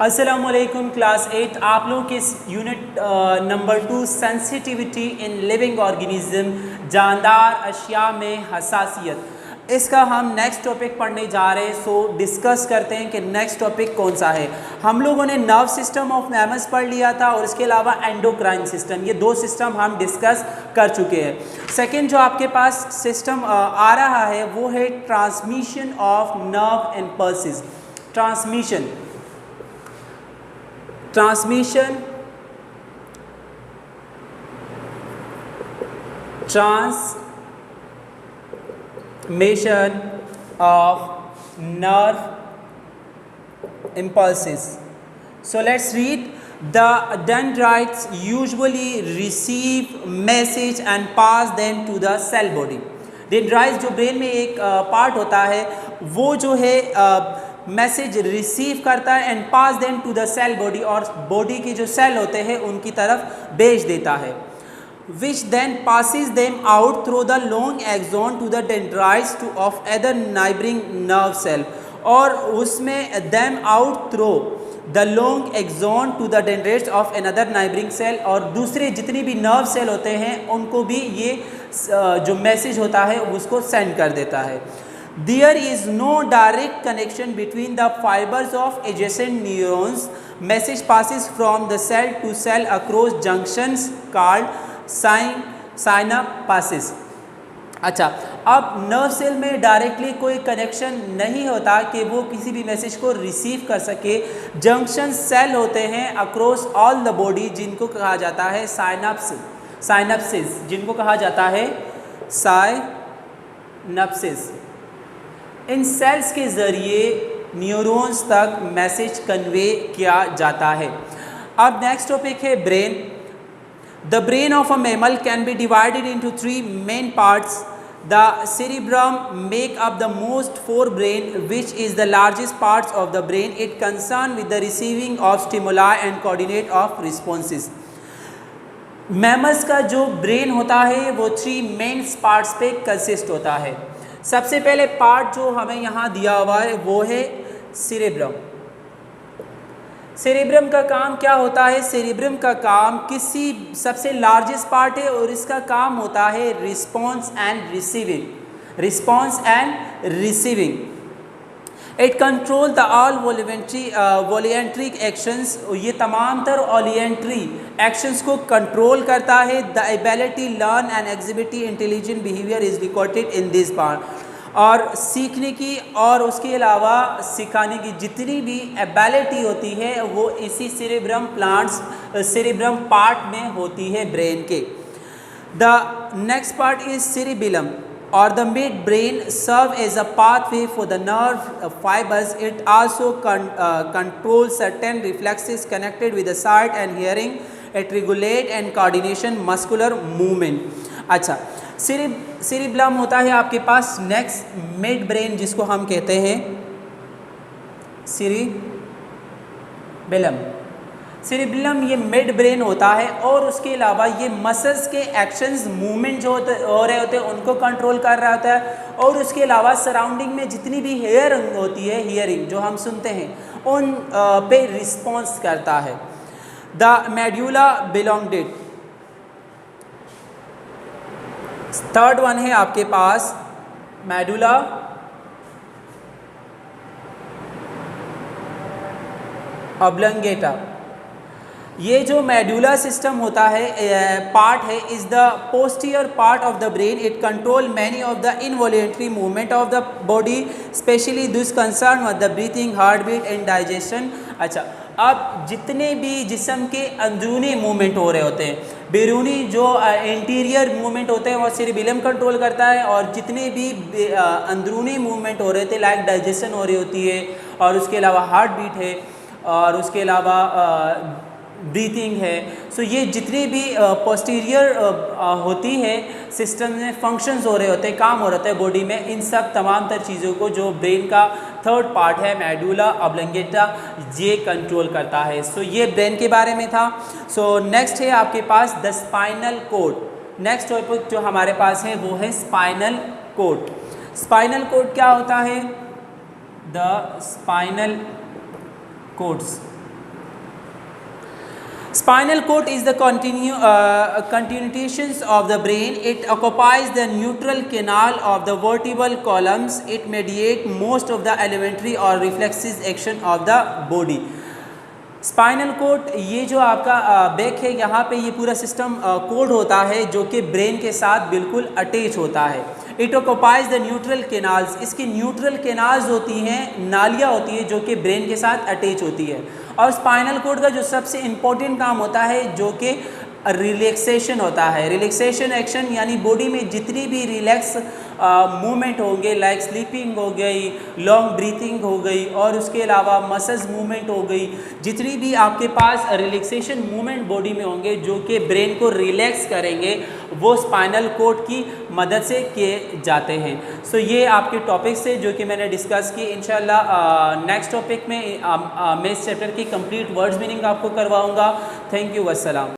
अस्सलामुअलैकुम क्लास 8 आप लोगों के unit number 2 sensitivity in living organism जानदार अशिया में हसासियत, इसका हम नेक्स्ट टॉपिक पढ़ने जा रहे हैं। सो डिस्कस करते हैं कि नेक्स्ट टॉपिक कौन सा है। हम लोगों ने नर्व सिस्टम ऑफ मैमल्स पढ़ लिया था और इसके अलावा एंडोक्राइन सिस्टम, ये दो सिस्टम हम डिस्कस कर चुके हैं। सेकेंड जो आपके पास सिस्टम आ रहा है वो है transmission of nerve impulses. Transmission of nerve impulses. So let's read. The dendrites usually receive message and pass them to the cell body. Dendrites जो ब्रेन में एक पार्ट होता है वो जो है मैसेज रिसीव करता है and pass them to the cell body, और बॉडी के जो सेल होते हैं उनकी तरफ भेज देता है, which then passes them out through the long axon to the dendrites to of other neighboring nerve cell, और उसमें them out through the long axon to the dendrites of another neighboring cell, और दूसरे जितनी भी nerve cell होते हैं उनको भी ये जो मैसेज होता है उसको सेंड कर देता है। There is no direct connection between the fibers of adjacent neurons. Message passes from the cell to cell across junctions called synapses. अच्छा, अब नर्व सेल में डायरेक्टली कोई कनेक्शन नहीं होता कि वो किसी भी मैसेज को रिसीव कर सके। जंक्शन सेल होते हैं अक्रॉस ऑल द बॉडी जिनको कहा जाता है साइनैप्सेस, जिनको कहा जाता है साइनैप्सेस। इन सेल्स के ज़रिए न्यूरॉन्स तक मैसेज कन्वे किया जाता है। अब नेक्स्ट टॉपिक है brain. The brain of a mammal can be divided into 3 main parts. The cerebrum make up the most forebrain, which is the largest parts of the brain. It concerned with the receiving of stimuli and coordinate of responses. Mammals का जो brain होता है वो 3 main parts पे consist होता है। सबसे पहले पार्ट जो हमें यहाँ दिया हुआ है वो है सेरेब्रम। सेरेब्रम का काम क्या होता है? सेरेब्रम का काम किसी सबसे लार्जेस्ट पार्ट है और इसका काम होता है response and receiving. It control the all voluntary actions, ये तमाम तर वॉलिएंट्री एक्शंस को कंट्रोल करता है। The ability learn and exhibit intelligent behaviour is recorded in this part, और सीखने की और उसके अलावा सिखाने की जितनी भी एबिलिटी होती है वो इसी सेरेब्रम पार्ट में होती है ब्रेन के। The next part is cerebellum or the midbrain, serve as a pathway for the nerve fibers. It also controls certain reflexes connected with the sight and hearing. It regulate and coordination muscular movement. अच्छा, cerebellum होता है आपके पास। Next mid brain जिसको हम कहते हैं cerebellum, ये mid brain होता है और उसके अलावा ये मसल्स के एक्शंस मूवमेंट जो हो रहे होते हैं उनको कंट्रोल कर रहा होता है, और उसके अलावा सराउंडिंग में जितनी भी हेयरिंग होती है, हियरिंग जो हम सुनते हैं उन पे रिस्पॉन्स करता है। द मेडुला बिलोंगेटा, थर्ड वन है आपके पास मेडुला ऑब्लंगेटा। ये जो मेडुला सिस्टम होता है पार्ट है is the posterior part of the brain. It control many of the involuntary movement of the body, specially this concern with the breathing, heart beat and digestion. अच्छा, अब जितने भी जिस्म के अंदरूनी मूवमेंट हो रहे होते हैं, बैरूनी जो इंटीरियर मूवमेंट होते हैं वो सेरेबेलम कंट्रोल करता है, और जितने भी अंदरूनी मूवमेंट हो रहे थे लाइक डाइजेशन हो रही होती है, और उसके अलावा हार्ट बीट है, और उसके अलावा ब्रीथिंग है। सो ये जितनी भी पोस्टीरियर होती है सिस्टम में फंक्शंस हो रहे होते हैं, काम हो रहा है बॉडी में, इन सब तमाम तर चीज़ों को जो ब्रेन का थर्ड पार्ट है मेडुला ऑब्लंगेटा ये कंट्रोल करता है। सो ये ब्रेन के बारे में था। सो नेक्स्ट है आपके पास the spinal cord. Next topic जो हमारे पास है वो है स्पाइनल कोड। स्पाइनल कोड क्या होता है? The spinal codes Spinal cord is the continuations of the brain. It occupies the neutral canal of the vertebral columns. It mediates most of the elementary or reflexive action of the body. Spinal cord ये जो आपका back है, यहाँ पे ये पूरा system code होता है जो कि ब्रेन के साथ बिल्कुल अटैच होता है. It occupies the neutral canals. इसकी न्यूट्रल कैनाल्स होती हैं, नालियाँ होती है जो कि ब्रेन के साथ अटैच होती है. और स्पाइनल कोड का जो सबसे इम्पोर्टेंट काम होता है जो कि रिलैक्सेशन होता है. रिलैक्सेशन एक्शन यानी बॉडी में जितनी भी रिलैक्स मूवमेंट होंगे, लाइक स्लीपिंग हो गई, लॉन्ग ब्रीथिंग हो गई, और उसके अलावा मसल्स मूवमेंट हो गई, जितनी भी आपके पास रिलैक्सेशन मूवमेंट बॉडी में होंगे जो कि ब्रेन को रिलैक्स करेंगे, वो स्पाइनल कोड की मदद से किए जाते हैं. सो ये आपके टॉपिक्स है जो कि मैंने डिस्कस की. इंशाल्लाह नेक्स्ट टॉपिक में मैं इस चैप्टर की कंप्लीट वर्ड्स मीनिंग आपको करवाऊँगा. Thank you, वस्सलाम.